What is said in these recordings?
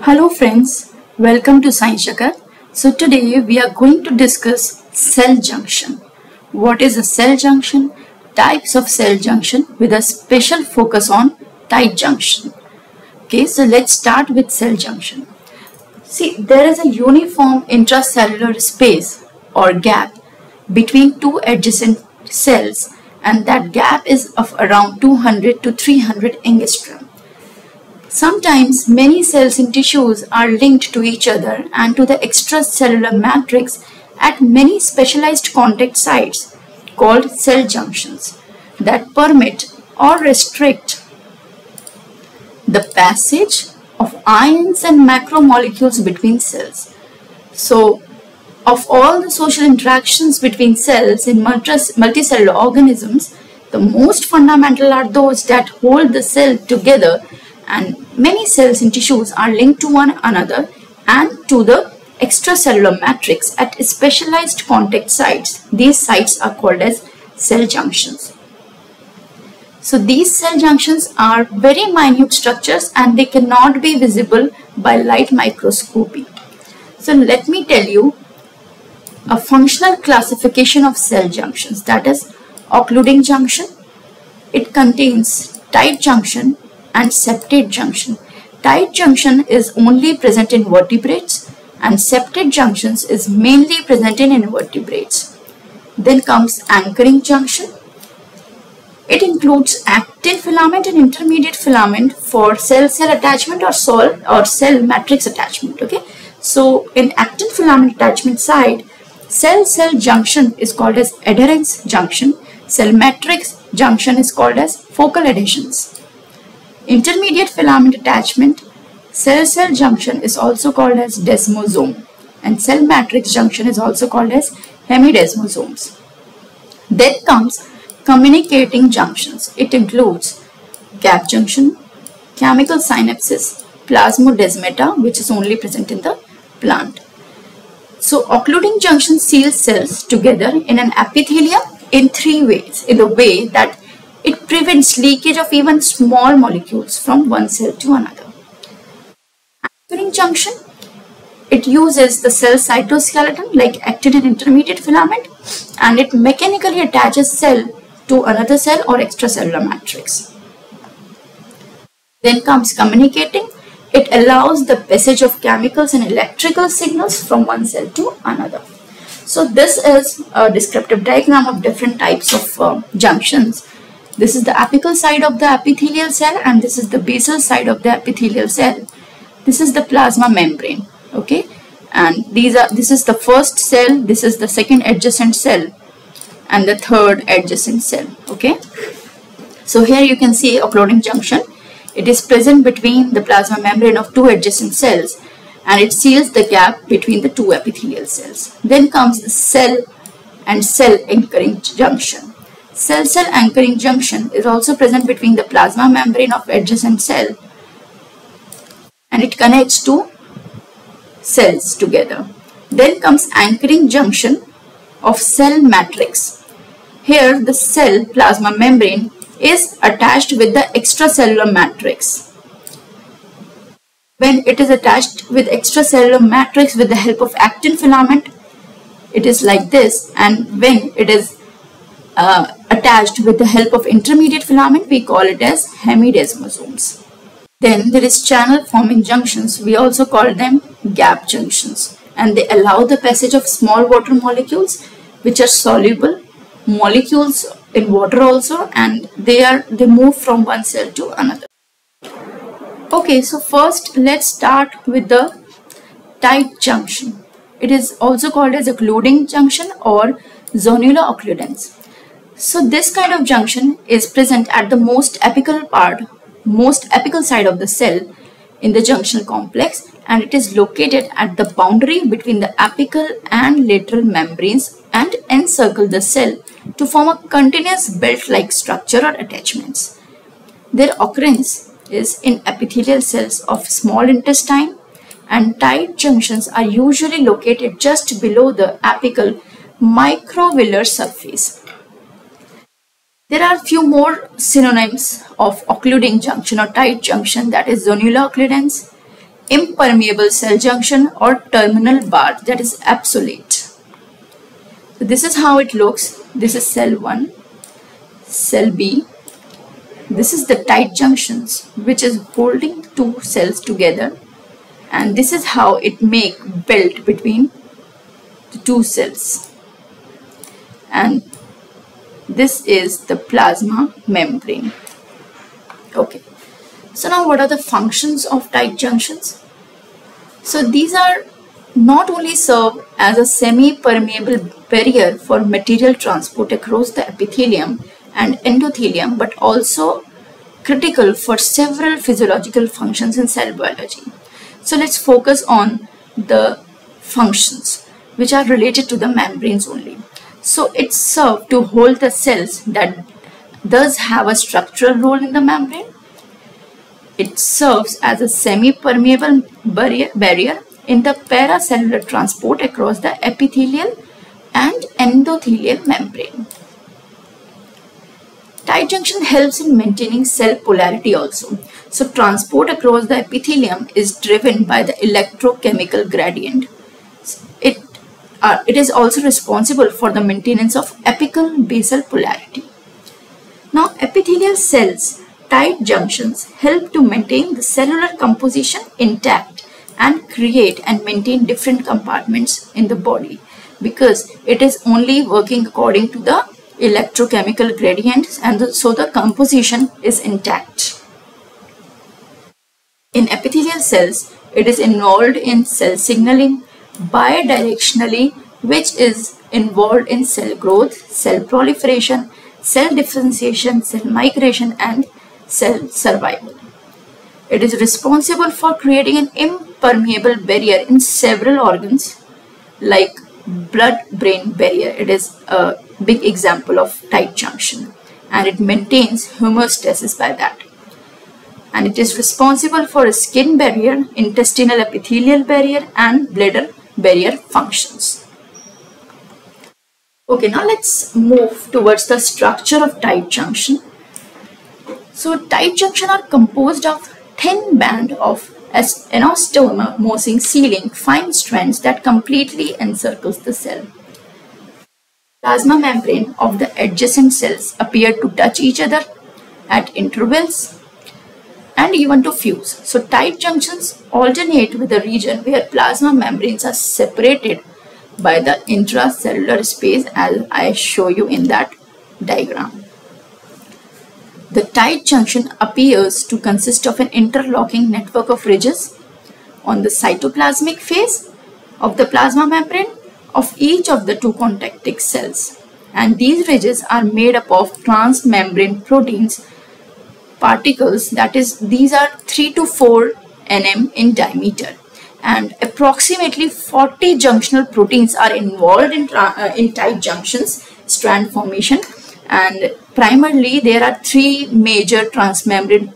Hello friends, welcome to Science Jagat. So today we are going to discuss cell junction. What is a cell junction? Types of cell junction with a special focus on tight junction. Okay, so let's start with cell junction. See, there is a uniform intracellular space or gap between two adjacent cells, and that gap is of around 200 to 300 angstrom. Sometimes many cells in tissues are linked to each other and to the extracellular matrix at many specialized contact sites called cell junctions that permit or restrict the passage of ions and macromolecules between cells. So, of all the social interactions between cells in multicellular organisms, the most fundamental are those that hold the cell together, and many cells in tissues are linked to one another and to the extracellular matrix at specialized contact sites. These sites are called as cell junctions. So these cell junctions are very minute structures and they cannot be visible by light microscopy. So let me tell you a functional classification of cell junctions, that is occluding junction. It contains tight junction and septate junction. Tight junction is only present in vertebrates and septate junctions is mainly present in invertebrates. Then comes anchoring junction. It includes actin filament and intermediate filament for cell-cell attachment or cell matrix attachment. Okay, so in actin filament attachment side, cell-cell junction is called as adherence junction. Cell matrix junction is called as focal adhesions. Intermediate filament attachment, cell-cell junction is also called as desmosome, and cell matrix junction is also called as hemidesmosomes. Then comes communicating junctions. It includes gap junction, chemical synapses, plasmodesmata, which is only present in the plant. So occluding junction seals cells together in an epithelium in three ways. In the way that it prevents leakage of even small molecules from one cell to another. Anchoring junction, it uses the cell cytoskeleton like actin and intermediate filament, and it mechanically attaches cell to another cell or extracellular matrix. Then comes communicating. It allows the passage of chemicals and electrical signals from one cell to another. So this is a descriptive diagram of different types of junctions. This is the apical side of the epithelial cell and this is the basal side of the epithelial cell. This is the plasma membrane, okay, and this is the first cell, this is the second adjacent cell and the third adjacent cell, okay. So here you can see occluding junction. It is present between the plasma membrane of two adjacent cells and it seals the gap between the two epithelial cells. Then comes the cell and cell anchoring junction. Cell-cell anchoring junction is also present between the plasma membrane of adjacent cell and it connects two cells together. Then comes anchoring junction of cell matrix. Here the cell plasma membrane is attached with the extracellular matrix. When it is attached with extracellular matrix with the help of actin filament, it is like this, and when it is attached with the help of intermediate filament, we call it as hemidesmosomes. Then there is channel forming junctions. We also call them gap junctions, and they allow the passage of small water molecules which are soluble molecules in water also, and they move from one cell to another. Okay, so first let's start with the tight junction. It is also called as occluding junction or zonular occludens. So this kind of junction is present at the most apical side of the cell in the junction complex, and it is located at the boundary between the apical and lateral membranes and encircle the cell to form a continuous belt-like structure or attachments. Their occurrence is in epithelial cells of small intestine, and tight junctions are usually located just below the apical microvillar surface. There are few more synonyms of occluding junction or tight junction, that is zonular occludens, impermeable cell junction or terminal bar, that is obsolete. So this is how it looks. This is cell 1, cell B. This is the tight junctions which is holding two cells together, and this is how it make belt between the two cells. And this is the plasma membrane. Okay. So now what are the functions of tight junctions? So these are not only serve as a semi-permeable barrier for material transport across the epithelium and endothelium, but also critical for several physiological functions in cell biology. So let's focus on the functions which are related to the membranes only. So it serves to hold the cells that does have a structural role in the membrane. It serves as a semi-permeable barrier in the paracellular transport across the epithelial and endothelial membrane. Tight junction helps in maintaining cell polarity also. So transport across the epithelium is driven by the electrochemical gradient. It is also responsible for the maintenance of apical basal polarity. Now epithelial cells tight junctions help to maintain the cellular composition intact and create and maintain different compartments in the body, because it is only working according to the electrochemical gradients, and so the composition is intact. In epithelial cells, it is involved in cell signaling bidirectionally, which is involved in cell growth, cell proliferation, cell differentiation, cell migration, and cell survival. It is responsible for creating an impermeable barrier in several organs like blood-brain barrier. It is a big example of tight junction, and it maintains homeostasis by that. And it is responsible for a skin barrier, intestinal epithelial barrier, and bladder barrier functions. Okay, now let's move towards the structure of tight junction. So tight junction are composed of thin band of anastomosing sealing fine strands that completely encircles the cell. Plasma membrane of the adjacent cells appear to touch each other at intervals and even to fuse. So tight junctions alternate with the region where plasma membranes are separated by the intracellular space, as I show you in that diagram. The tight junction appears to consist of an interlocking network of ridges on the cytoplasmic phase of the plasma membrane of each of the two contacting cells, and these ridges are made up of transmembrane proteins particles, that is, these are 3 to 4 nm in diameter, and approximately 40 junctional proteins are involved in tight junctions strand formation. And primarily there are 3 major transmembrane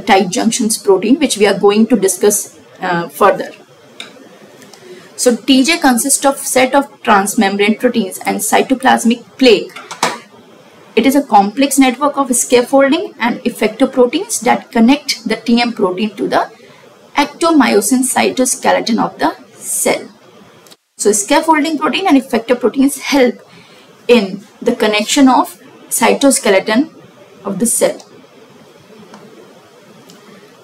tight junctions protein which we are going to discuss further. So TJ consists of set of transmembrane proteins and cytoplasmic plaque. It is a complex network of scaffolding and effector proteins that connect the TM protein to the actomyosin cytoskeleton of the cell. So scaffolding protein and effector proteins help in the connection of cytoskeleton of the cell.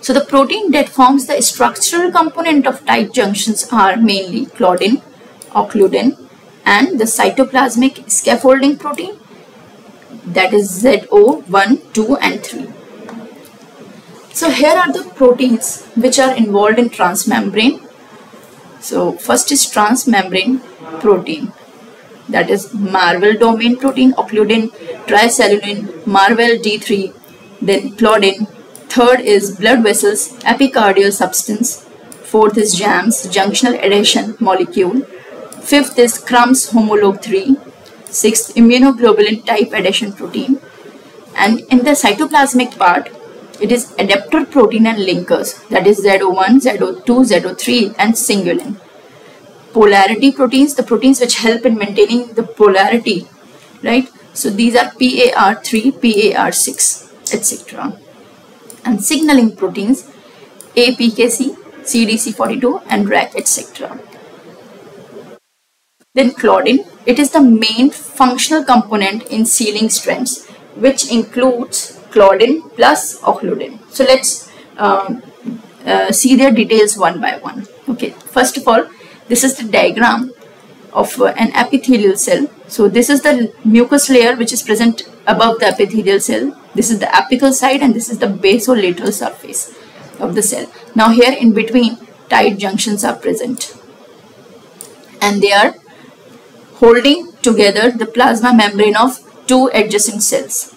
So the protein that forms the structural component of tight junctions are mainly claudin, occludin, and the cytoplasmic scaffolding protein, that is ZO1, 2, and 3. So here are the proteins which are involved in transmembrane. So first is transmembrane protein, that is Marvel domain protein, occludin, tricellulin, Marvel D3, then claudin. Third is blood vessels, epicardial substance. Fourth is JAMS, junctional adhesion molecule. Fifth is Crumb's homologue 3. Sixth, immunoglobulin type adhesion protein. And in the cytoplasmic part, it is adaptor protein and linkers, that is ZO1, ZO2, ZO3, and singulin. Polarity proteins, the proteins which help in maintaining the polarity, right? So these are PAR3, PAR6, etc. And signaling proteins, APKC, CDC42 and RAC, etc. Then claudin, it is the main functional component in sealing strands, which includes claudin plus occludin. So let's see their details one by one. Okay, first of all, this is the diagram of an epithelial cell. So this is the mucous layer which is present above the epithelial cell. This is the apical side and this is the basolateral surface of the cell. Now here in between, tight junctions are present and they are holding together the plasma membrane of two adjacent cells.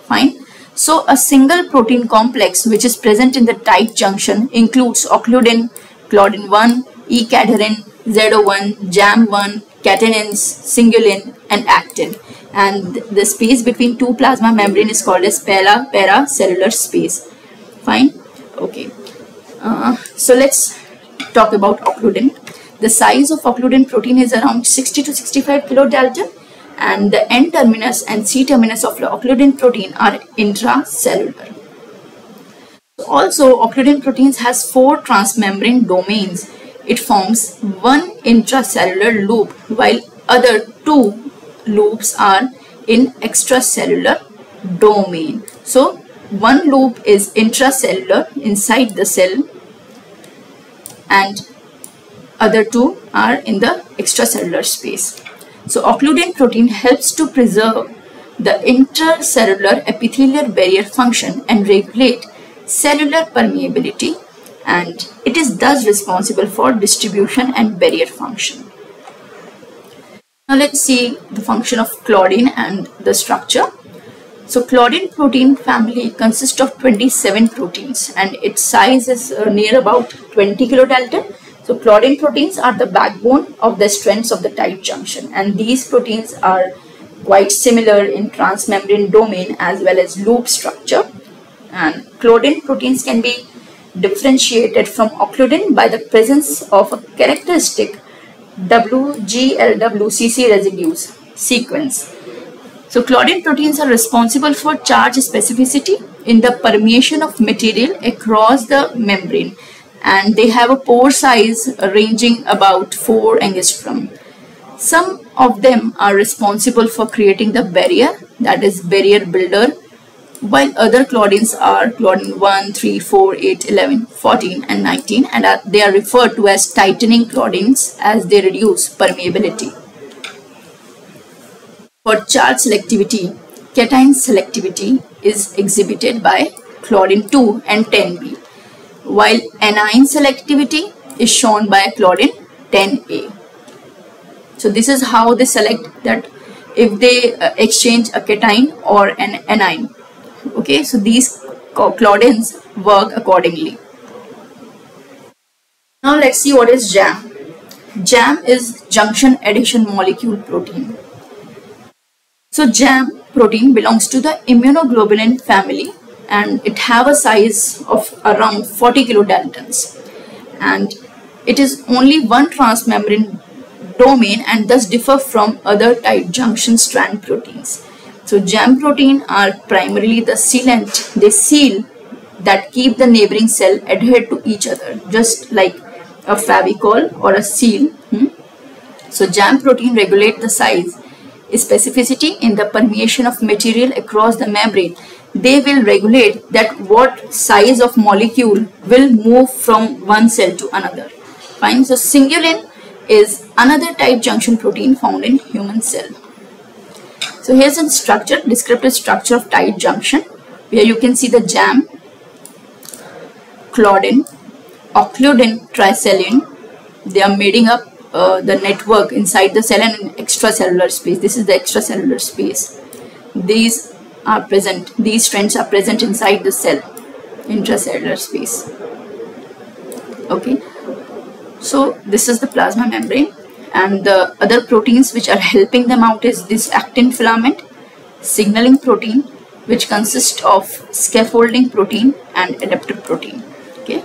Fine. So a single protein complex which is present in the tight junction includes occludin, claudin 1, E-cadherin, ZO1, JAM1, catenins, cingulin and actin. And the space between two plasma membrane is called as paracellular space. Fine. Okay. So let's talk about occludin. The size of occludin protein is around 60 to 65 kilodalton, and the N terminus and C terminus of the occludin protein are intracellular. Also, occludin proteins has 4 transmembrane domains. It forms one intracellular loop while other 2 loops are in extracellular domain. So, one loop is intracellular inside the cell and other 2 are in the extracellular space. So occludin protein helps to preserve the intracellular epithelial barrier function and regulate cellular permeability, and it is thus responsible for distribution and barrier function. Now let's see the function of claudin and the structure. So claudin protein family consists of 27 proteins and its size is near about 20 kilodalton. So claudin proteins are the backbone of the strands of the tight junction, and these proteins are quite similar in transmembrane domain as well as loop structure. And claudin proteins can be differentiated from occludin by the presence of a characteristic WGLWCC residues sequence. So claudin proteins are responsible for charge specificity in the permeation of material across the membrane, and they have a pore size ranging about 4 angstrom. Some of them are responsible for creating the barrier, that is barrier builder, while other claudins are claudin 1, 3, 4, 8, 11, 14 and 19, and they are referred to as tightening claudins as they reduce permeability. For charge selectivity, cation selectivity is exhibited by claudin 2 and 10B, while anion selectivity is shown by claudin 10A. So this is how they select, that if they exchange a cation or an anion. Okay, so these claudins work accordingly. Now let's see what is JAM. JAM is junction adhesion molecule protein. So JAM protein belongs to the immunoglobulin family, and it have a size of around 40 kilodaltons, and it is only one transmembrane domain and thus differ from other tight junction strand proteins. So JAM protein are primarily the sealant. They seal that keep the neighboring cell adhered to each other, just like a favicol or a seal. So JAM protein regulate the size, specificity in the permeation of material across the membrane. They will regulate that what size of molecule will move from one cell to another. Fine. So cingulin is another tight junction protein found in human cell. So here's a structure, descriptive structure of tight junction, where you can see the JAM, claudin, occludin, tricellin. They are making up the network inside the cell and in extracellular space. This is the extracellular space. These are present, these strands are present inside the cell, intracellular space. Okay, so this is the plasma membrane, and the other proteins which are helping them out is this actin filament, signaling protein, which consists of scaffolding protein and adaptive protein. Okay,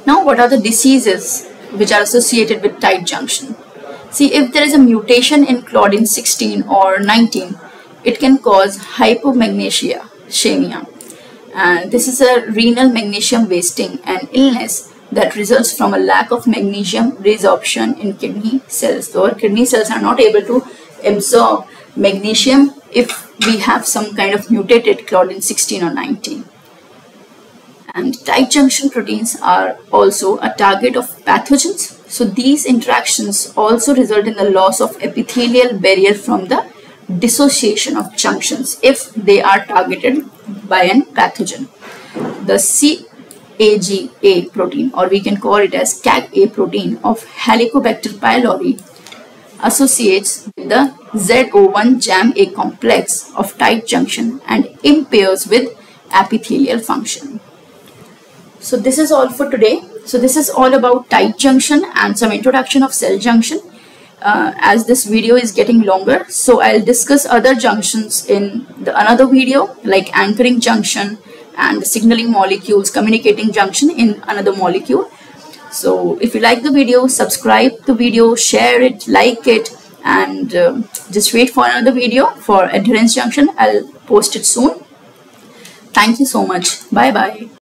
now what are the diseases which are associated with tight junction? See, if there is a mutation in claudin 16 or 19, it can cause hypomagnesemia, This is a renal magnesium wasting, an illness that results from a lack of magnesium resorption in kidney cells. So our kidney cells are not able to absorb magnesium if we have some kind of mutated Claudin 16 or 19. And tight junction proteins are also a target of pathogens. So these interactions also result in the loss of epithelial barrier from the dissociation of junctions if they are targeted by an pathogen. The CAG-A protein, or we can call it as CAG-A protein of Helicobacter pylori, associates with the ZO1 JAM-A complex of tight junction and impairs with epithelial function. So this is all for today. So this is all about tight junction and some introduction of cell junction. As this video is getting longer, so I'll discuss other junctions in another video, like anchoring junction and signaling molecules, communicating junction in another molecule. So if you like the video, subscribe the video, share it, like it, and just wait for another video for adherence junction. I'll post it soon. Thank you so much. Bye bye.